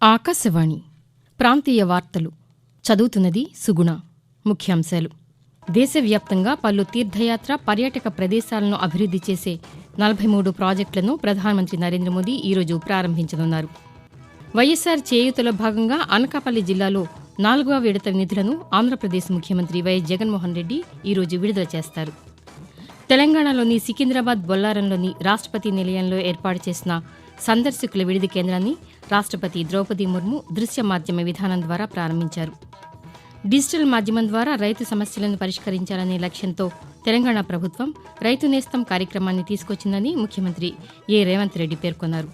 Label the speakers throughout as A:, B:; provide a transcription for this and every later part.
A: ఆకాశవాణి ప్రాంతీయ వార్తలు చదువుతున్నది సుగుణ. ముఖ్యాంశాలు: దేశవ్యాప్తంగా పలు తీర్థయాత్ర, పర్యాటక ప్రదేశాలను అభివృద్ది చేసే 43 ప్రాజెక్టులను ప్రధానమంత్రి నరేంద్ర మోదీ ఈరోజు ప్రారంభించనున్నారు. వైఎస్సార్ చేయూతలో భాగంగా అనకాపల్లి జిల్లాలో 4వ విడత నిధులను ఆంధ్రప్రదేశ్ ముఖ్యమంత్రి వైఎస్ జగన్మోహన్ రెడ్డి ఈరోజు విడుదల చేస్తారు. తెలంగాణలోని సికింద్రాబాద్ బొల్లారంలోని రాష్టపతి నిలయంలో ఏర్పాటు చేసిన సందర్శకుల విడిది కేంద్రాన్ని రాష్టపతి ద్రౌపది ముర్ము దృశ్య మాధ్యమ విధానం ద్వారా ప్రారంభించారు. డిజిటల్ మాధ్యమం ద్వారా రైతు సమస్యలను పరిష్కరించాలనే లక్ష్యంతో తెలంగాణ ప్రభుత్వం రైతు నేస్తం కార్యక్రమాన్ని తీసుకొచ్చిందని ముఖ్యమంత్రి రేవంత్ రెడ్డి పేర్కొన్నారు.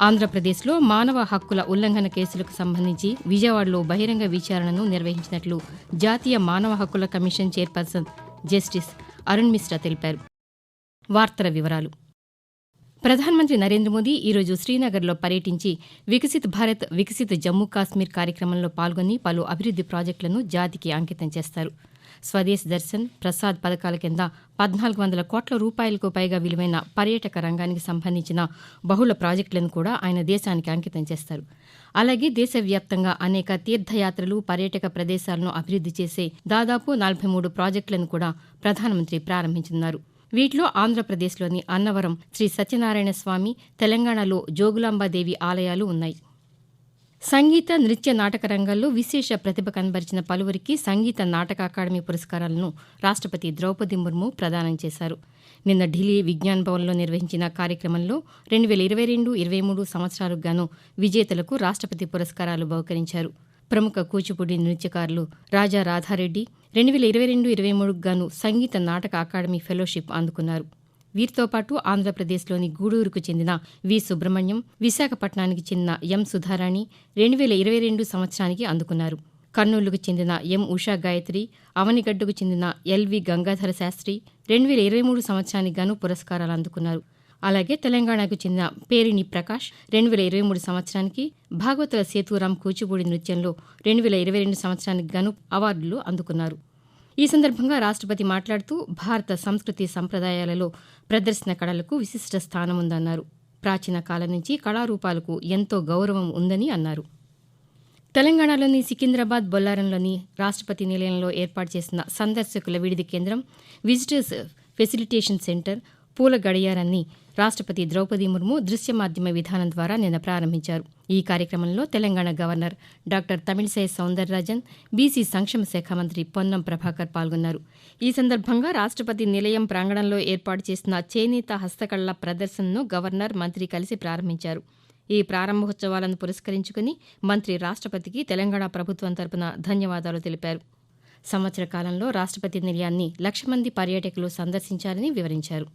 A: ఆంధ్రప్రదేశ్లో మానవ హక్కుల ఉల్లంఘన కేసులకు సంబంధించి విజయవాడలో బహిరంగ విచారణను నిర్వహించినట్లు జాతీయ మానవ హక్కుల commission chairperson justice Arun Mishra తెలిపారు. వార్తల వివరాలు: ప్రధానమంత్రి నరేంద్ర మోదీ ఈరోజు శ్రీనగర్లో పర్యటించి వికసిత్ భారత్ వికసిత్ జమ్మూ కాశ్మీర్ కార్యక్రమంలో పాల్గొని పలు అభివృద్ది ప్రాజెక్టులను జాతికి అంకితం చేస్తారు. స్వదేశ్ దర్శన్, ప్రసాద్ పథకాల కింద 1,400 కోట్ల రూపాయలకు పైగా విలువైన పర్యాటక రంగానికి సంబంధించిన బహుళ ప్రాజెక్టులను కూడా ఆయన దేశానికి అంకితం చేస్తారు. అలాగే దేశవ్యాప్తంగా అనేక తీర్థయాత్రలు, పర్యాటక ప్రదేశాలను అభివృద్ది చేసే దాదాపు 43 ప్రాజెక్టులను కూడా ప్రధానమంత్రి ప్రారంభించనున్నారు. వీటిలో ఆంధ్రప్రదేశ్లోని అన్నవరం శ్రీ సత్యనారాయణ స్వామి, తెలంగాణలో జోగులాంబాదేవి ఆలయాలు ఉన్నాయి. సంగీత, నృత్య, నాటక రంగాల్లో విశేష ప్రతిభ కనబరిచిన పలువురికి సంగీత నాటక అకాడమీ పురస్కారాలను రాష్టపతి ద్రౌపది ముర్ము ప్రదానం చేశారు. నిన్న ఢిల్లీ విజ్ఞాన్ భవన్లో నిర్వహించిన కార్యక్రమంలో 2022-23 సంవత్సరాలకు గాను విజేతలకు రాష్టపతి పురస్కారాలు బహుకరించారు. ప్రముఖ కూచిపూడి నృత్యకారులు రాజా రాధారెడ్డి 2022-23 గాను సంగీత నాటక అకాడమీ ఫెలోషిప్ అందుకున్నారు. వీరితో పాటు ఆంధ్రప్రదేశ్లోని గూడూరుకు చెందిన వి. సుబ్రహ్మణ్యం, విశాఖపట్నానికి చెందిన ఎం. సుధారాణి 2022 సంవత్సరానికి అందుకున్నారు. కర్నూలుకు చెందిన ఎం. ఉషా గాయత్రి, అవనిగడ్డకు చెందిన ఎల్.వి. గంగాధర శాస్త్రి 2023 సంవత్సరానికి గాను పురస్కారాలు అందుకున్నారు. అలాగే తెలంగాణకు చెందిన పేరిణి ప్రకాష్ 2023 సంవత్సరానికి, భాగవతుల సేతురాం కూచిపూడి నృత్యంలో 2022 సంవత్సరానికి గాను అవార్డులు అందుకున్నారు. ఈ సందర్భంగా రాష్టపతి మాట్లాడుతూ భారత సంస్కృతి సంప్రదాయాలలో ప్రదర్శన కళలకు విశిష్ట స్థానం ఉందన్నారు. ప్రాచీన కాలం నుంచి కళారూపాలకు ఎంతో గౌరవం ఉందని అన్నారు. తెలంగాణలోని సికింద్రాబాద్ బొల్లారంలోని రాష్టపతి నిలయంలో ఏర్పాటు చేసిన సందర్శకుల విడిది కేంద్రం, విజిటర్స్ ఫెసిలిటేషన్ సెంటర్, పూల గడియారాన్ని రాష్టపతి ద్రౌపది ముర్ము దృశ్య మాధ్యమ విధానం ద్వారా నిన్న ప్రారంభించారు. ఈ కార్యక్రమంలో Telangana governor doctor Tamilisai Soundararajan, BC సంక్షేమ శాఖ మంత్రి పొన్నం ప్రభాకర్ పాల్గొన్నారు. ఈ సందర్భంగా రాష్టపతి నిలయం ప్రాంగణంలో ఏర్పాటు చేసిన చేనేత హస్తకళల ప్రదర్శనను గవర్నర్, మంత్రి కలిసి ప్రారంభించారు. ఈ ప్రారంభోత్సవాలను పురస్కరించుకుని మంత్రి రాష్టపతికి తెలంగాణ ప్రభుత్వం తరపున ధన్యవాదాలు తెలిపారు. సంవత్సర కాలంలో రాష్టపతి నిలయాన్ని 1,00,000 మంది పర్యాటకులు సందర్శించారని వివరించారు.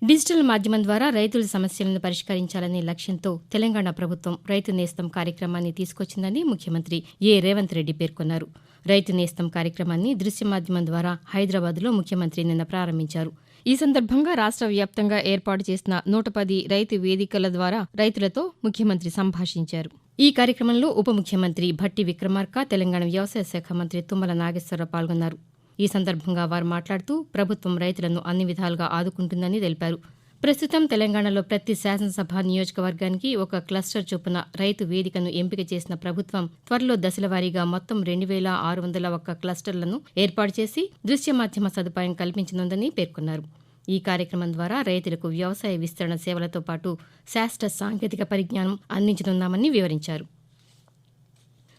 A: డిజిటల్ మాధ్యమం ద్వారా రైతుల సమస్యలను పరిష్కరించాలనే లక్ష్యంతో తెలంగాణ ప్రభుత్వం రైతు నేస్తం కార్యక్రమాన్ని తీసుకొచ్చిందని ముఖ్యమంత్రి రేవంత్ రెడ్డి పేర్కొన్నారు. రైతు నేస్తం కార్యక్రమాన్ని దృశ్య మాధ్యమం ద్వారా హైదరాబాద్లో ముఖ్యమంత్రి నిన్న ప్రారంభించారు. ఈ సందర్భంగా రాష్ట్ర వ్యాప్తంగా ఏర్పాటు చేసిన 110 రైతు వేదికల ద్వారా రైతులతో ముఖ్యమంత్రి సంభాషించారు. ఈ కార్యక్రమంలో ఉప ముఖ్యమంత్రి భట్టి విక్రమార్క, తెలంగాణ వ్యవసాయ శాఖ మంత్రి తుమ్మల నాగేశ్వరరావు పాల్గొన్నారు. ఈ సందర్భంగా వారు మాట్లాడుతూ ప్రభుత్వం రైతులను అన్ని విధాలుగా ఆదుకుంటుందని తెలిపారు. ప్రస్తుతం తెలంగాణలో ప్రతి శాసనసభ నియోజకవర్గానికి ఒక క్లస్టర్ చొప్పున రైతు వేదికను ఎంపిక చేసిన ప్రభుత్వం త్వరలో దశలవారీగా మొత్తం 2,601 క్లస్టర్లను ఏర్పాటు చేసి దృశ్య మాధ్యమ సదుపాయం కల్పించనుందని పేర్కొన్నారు. ఈ కార్యక్రమం ద్వారా రైతులకు వ్యవసాయ విస్తరణ సేవలతో పాటు శాస్త్ర సాంకేతిక పరిజ్ఞానం అందించనున్నామని వివరించారు.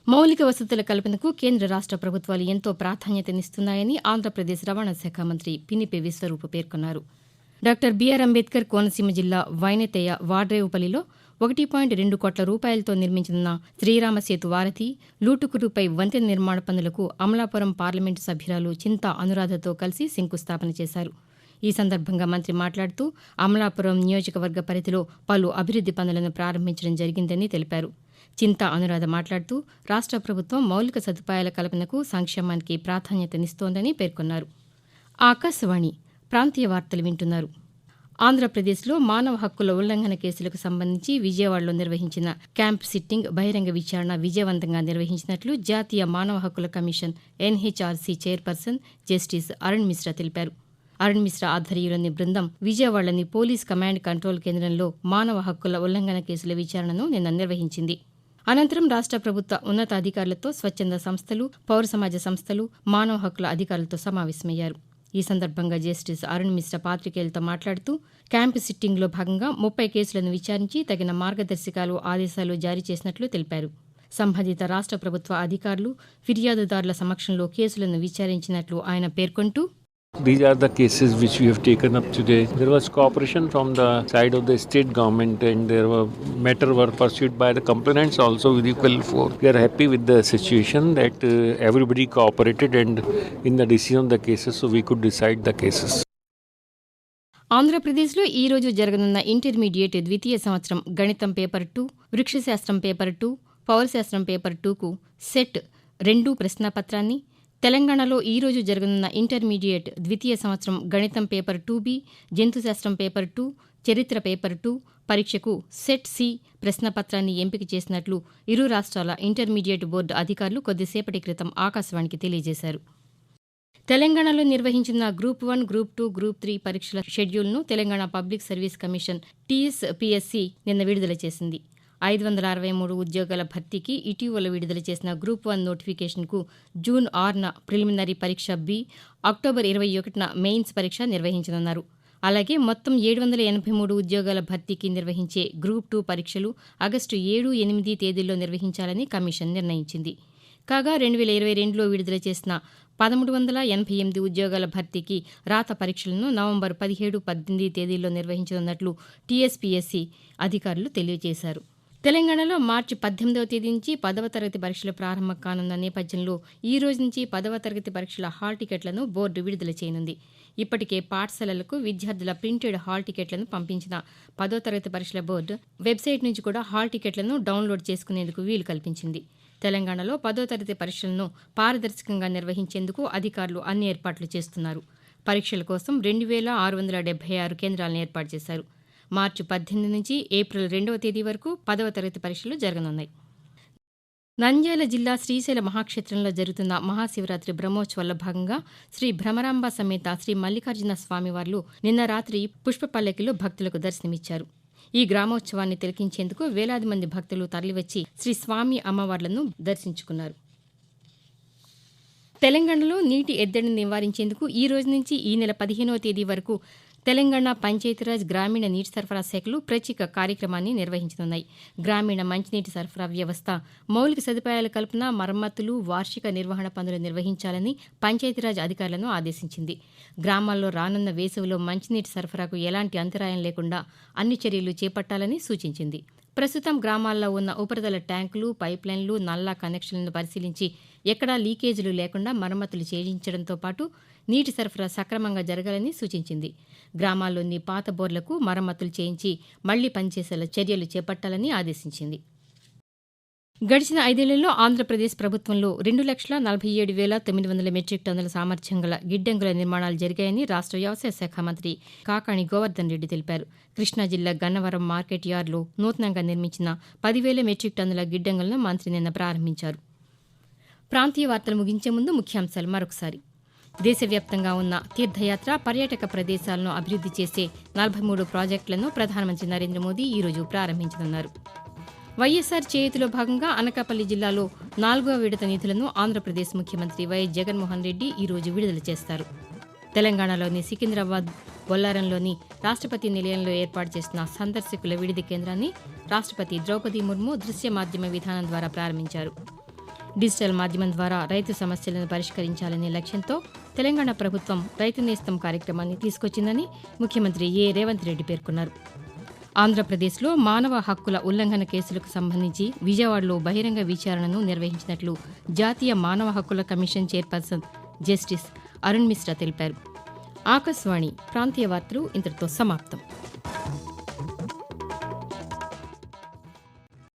A: మౌలిక వసతుల కల్పనకు కేంద్ర రాష్ట్ర ప్రభుత్వాలు ఎంతో ప్రాధాన్యతనిస్తున్నాయని ఆంధ్రప్రదేశ్ రవాణా శాఖ మంత్రి పినిపే విశ్వరూప్ పేర్కొన్నారు. డాక్టర్ బిఆర్ అంబేద్కర్ కోనసీమ జిల్లా వైనతేయ వాడ్రేవుపల్లిలో 1.2 కోట్ల రూపాయలతో నిర్మించనున్న శ్రీరామ సేతు వారధి, లూటుకురుపై వంతెన నిర్మాణ పనులకు అమలాపురం పార్లమెంటు సభ్యురాలు చింతా అనురాధతో కలిసి శంకుస్థాపన చేశారు. ఈ సందర్భంగా మంత్రి మాట్లాడుతూ అమలాపురం నియోజకవర్గ పరిధిలో పలు అభివృద్ది పనులను ప్రారంభించడం జరిగిందని తెలిపారు. చింతా అనురాధ మాట్లాడుతూ రాష్ట్ర ప్రభుత్వం మౌలిక సదుపాయాల కల్పనకు, సంక్షేమానికి ప్రాధాన్యతనిస్తోందని పేర్కొన్నారు. ఆకాశవాణి ప్రాంతీయ వార్తలు వింటున్నారు. ఆంధ్రప్రదేశ్లో మానవ హక్కుల ఉల్లంఘన కేసులకు సంబంధించి విజయవాడలో నిర్వహించిన క్యాంప్ సిట్టింగ్, బహిరంగ విచారణ విజయవంతంగా నిర్వహించినట్లు జాతీయ మానవ హక్కుల commission NHRC chairperson justice Arun Mishra తెలిపారు. అరుణ్ మిశ్రా ఆధ్వర్యంలోని బృందం విజయవాడలోని పోలీస్ కమాండ్ కంట్రోల్ కేంద్రంలో మానవ హక్కుల ఉల్లంఘన కేసుల విచారణను నిన్న నిర్వహించింది. అనంతరం రాష్ట్ర ప్రభుత్వ ఉన్నతాధికారులతో స్వచ్ఛంద సంస్థలు, పౌర సమాజ సంస్థలు, మానవ హక్కుల అధికారులతో సమావేశమయ్యారు. ఈ సందర్భంగా జస్టిస్ అరుణ్ మిశ్రా పాతికేయులతో మాట్లాడుతూ క్యాంపు సిట్టింగ్లో భాగంగా 30 కేసులను విచారించి తగిన మార్గదర్శకాలు, ఆదేశాలు జారీ చేసినట్లు తెలిపారు. సంబంధిత రాష్ట్ర ప్రభుత్వ అధికారులు, ఫిర్యాదుదారుల సమక్షంలో కేసులను విచారించినట్లు ఆయన పేర్కొంటూ
B: These are the cases which we have taken up today. There was cooperation from the side of the state government and there were matters were pursued by the complainants also with equal force. We are happy with the situation that everybody cooperated and in the decision of the cases so we could decide the cases.
A: ఆంధ్రప్రదేశ్లో ఈ రోజు జరగనున్న intermediate ద్వితీయ సంవత్సరం గణితం paper 2, వృక్షశాస్త్రం paper 2, పౌరశాస్త్రం paper 2కు set 2 ప్రశ్నాపత్రాన్ని, తెలంగాణలో ఈ రోజు జరగనున్న ఇంటర్మీడియట్ ద్వితీయ సంవత్సరం గణితం పేపర్ 2B, జంతుశాస్త్రం పేపర్ 2, చరిత్ర పేపర్ 2 పరీక్షకు సెట్ సి ప్రశ్నపత్రాన్ని ఎంపిక చేసినట్లు ఇరు రాష్ట్రాల ఇంటర్మీడియట్ బోర్డు అధికారులు కొద్దిసేపటి క్రితం ఆకాశవాణికి తెలియజేశారు. తెలంగాణలో నిర్వహించిన గ్రూప్ 1, గ్రూప్ 2, గ్రూప్ 3 పరీక్షల షెడ్యూల్ను Telangana public service commission TSPSC నిన్న విడుదల చేసింది. 563 ఉద్యోగాల భర్తీకి ఇటీవల విడుదల చేసిన గ్రూప్ 1 నోటిఫికేషన్కు జూన్ 6న ప్రిలిమినరీ పరీక్ష B, అక్టోబర్ 21న మెయిన్స్ పరీక్ష నిర్వహించనున్నారు. అలాగే మొత్తం 783 ఉద్యోగాల భర్తీకి నిర్వహించే గ్రూప్ 2 పరీక్షలు ఆగస్టు 7, 8 తేదీల్లో నిర్వహించాలని కమిషన్ నిర్ణయించింది. కాగా 2022లో విడుదల చేసిన 1388 ఉద్యోగాల భర్తీకి రాత పరీక్షలను నవంబర్ 17, 18 తేదీల్లో నిర్వహించనున్నట్లు TSPSC అధికారులు తెలియజేశారు. తెలంగాణలో మార్చి 18వ తేదీ నుంచి 10వ తరగతి పరీక్షలు ప్రారంభం కానున్న నేపథ్యంలో ఈ రోజు నుంచి 10వ తరగతి పరీక్షల హాల్ టికెట్లను బోర్డు విడుదల చేయనుంది. ఇప్పటికే పాఠశాలలకు విద్యార్థుల ప్రింటెడ్ హాల్ టికెట్లను పంపించిన 10వ తరగతి పరీక్షల బోర్డు వెబ్సైట్ నుంచి కూడా హాల్ టికెట్లను డౌన్లోడ్ చేసుకునేందుకు వీలు కల్పించింది. తెలంగాణలో 10వ తరగతి పరీక్షలను పారదర్శకంగా నిర్వహించేందుకు అధికారులు అన్ని ఏర్పాట్లు చేస్తున్నారు. పరీక్షల కోసం 2676 కేంద్రాలను ఏర్పాటు చేశారు. మార్చి 18 నుంచి ఏప్రిల్ 2వ తేదీ వరకు 10వ తరగతి పరీక్షలు జరగనున్నాయి. నంద్యాల జిల్లా శ్రీశైల మహాక్షేత్రంలో జరుగుతున్న మహాశివరాత్రి బ్రహ్మోత్సవాల్లో భాగంగా శ్రీ భ్రమరాంబ సమేత శ్రీ మల్లికార్జున స్వామివార్లు నిన్న రాత్రి పుష్పపల్లకిలో భక్తులకు దర్శనమిచ్చారు. ఈ గ్రామోత్సవాన్ని తిలకించేందుకు వేలాది మంది భక్తులు తరలివచ్చి శ్రీ స్వామి అమ్మవార్లను దర్శించుకున్నారు. తెలంగాణలో నీటి ఎద్దడిని నివారించేందుకు ఈ రోజు నుంచి ఈ నెల 15వ తేదీ వరకు తెలంగాణ పంచాయతీరాజ్, గ్రామీణ నీటి సరఫరా శాఖలు ప్రత్యేక కార్యక్రమాన్ని నిర్వహించనున్నాయి. గ్రామీణ మంచినీటి సరఫరా వ్యవస్థ, మౌలిక సదుపాయాల కల్పన, మరమ్మతులు, వార్షిక నిర్వహణ పనులు నిర్వహించాలని పంచాయతీరాజ్ అధికారులను ఆదేశించింది. గ్రామాల్లో రానున్న వేసవిలో మంచినీటి సరఫరాకు ఎలాంటి అంతరాయం లేకుండా అన్ని చర్యలు చేపట్టాలని సూచించింది. ప్రస్తుతం గ్రామాల్లో ఉన్న ఉపరితల ట్యాంకులు, పైప్లైన్లు, నల్లా కనెక్షన్లను పరిశీలించి ఎక్కడా లీకేజీలు లేకుండా మరమ్మతులు చేయించడంతో పాటు నీటి సరఫరా సక్రమంగా జరగాలని సూచించింది. గ్రామాల్లోని పాత బోర్లకు మరమ్మతులు చేయించి మళ్లీ పనిచేసేలా చర్యలు చేపట్టాలని ఆదేశించింది. గడిచిన 5 ఏళ్లలో ఆంధ్రప్రదేశ్ ప్రభుత్వంలో 2,47,900 మెట్రిక్ టన్నుల సామర్థ్యం గల గిడ్డంగుల నిర్మాణాలు జరిగాయని రాష్ట్ర వ్యవసాయ శాఖ మంత్రి కాకాణి గోవర్ధన్ రెడ్డి తెలిపారు. కృష్ణా జిల్లా గన్నవరం మార్కెట్ యార్డులో నూతనంగా నిర్మించిన 10,000 మెట్రిక్ టన్నుల గిడ్డంగులను మంత్రి నిన్న ప్రారంభించారు. ప్రాంతీయ వార్తలు ముగించే ముందు ముఖ్యాంశాలు మరొకసారి. దేశవ్యాప్తంగా ఉన్న తీర్థయాత్ర, పర్యాటక ప్రదేశాలను అభివృద్ది చేసే 43 ప్రాజెక్టులను ప్రధానమంత్రి నరేంద్ర మోదీ ఈరోజు ప్రారంభించనున్నారు. వైఎస్సార్ చేయూతిలో భాగంగా అనకాపల్లి జిల్లాలో 4వ విడత నిధులను ఆంధ్రప్రదేశ్ ముఖ్యమంత్రి వైఎస్ జగన్మోహన్ రెడ్డి ఈరోజు విడుదల చేస్తారు. తెలంగాణలోని సికింద్రాబాద్ బొల్లారంలోని రాష్ట్రపతి నిలయంలో ఏర్పాటు చేసిన సందర్శకుల విడిది కేంద్రాన్ని రాష్ట్రపతి ద్రౌపది ముర్ము దృశ్య మాధ్యమ విధానం ద్వారా ప్రారంభించారు. డిజిటల్ మాధ్యమం ద్వారా రైతు సమస్యలను పరిష్కరించాలనే లక్ష్యంతో తెలంగాణ ప్రభుత్వం రైతు నేస్తం కార్యక్రమాన్ని తీసుకొచ్చిందని ముఖ్యమంత్రి రేవంత్ రెడ్డి పేర్కొన్నారు. ఆంధ్రప్రదేశ్లో మానవ హక్కుల ఉల్లంఘన కేసులకు సంబంధించి విజయవాడలో బహిరంగ విచారణను నిర్వహించినట్లు జాతీయ మానవ హక్కుల commission chairperson justice Arun Mishra తెలిపారు. ఆకాశవాణి ప్రాంతీయ వార్తలు ఇంతటితో సమాప్తం.